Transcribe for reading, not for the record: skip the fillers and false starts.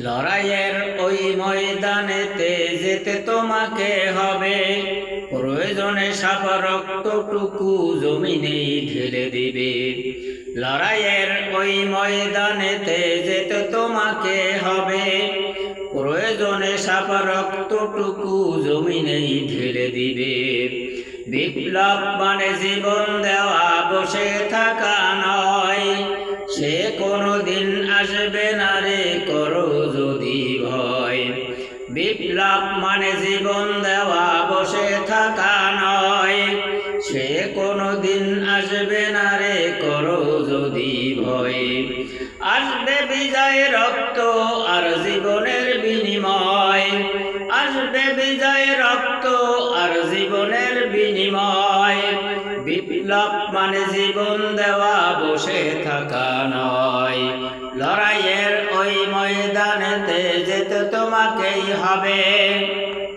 লড়াইয়ের ওই ময়দানেতে যেতে তোমাকে হবে, প্রয়োজনে সাপ রক্তটুকু জমিনেই ঢেলে দিবে। লড়াইয়ের ওই ময়দানেতে যেতে তোমাকে হবে, প্রয়োজনে সাপ রক্তটুকু জমিনেই ঢেলে দিবে। বিপ্লব মানে জীবন দেওয়া, বসে থাকা নয়, সে কোনদিন আসবে না রে, করো যদি ভয়। বিপ্লব মানে জীবন দেওয়া, বসে থাকা নয়, সে কোনদিন আসবে না রে, করো যদি ভয়। আসবে বিজয় রক্ত আর জীবনের বিনিময়, আসবে বিজয় রক্ত আর জীবনের বিনিময়। বিপ্লব মানে জীবন দেওয়া, বসে থাকা নয়। লড়াইয়ের ওই ময়দানেতে যেতে তোমাকেই হবে।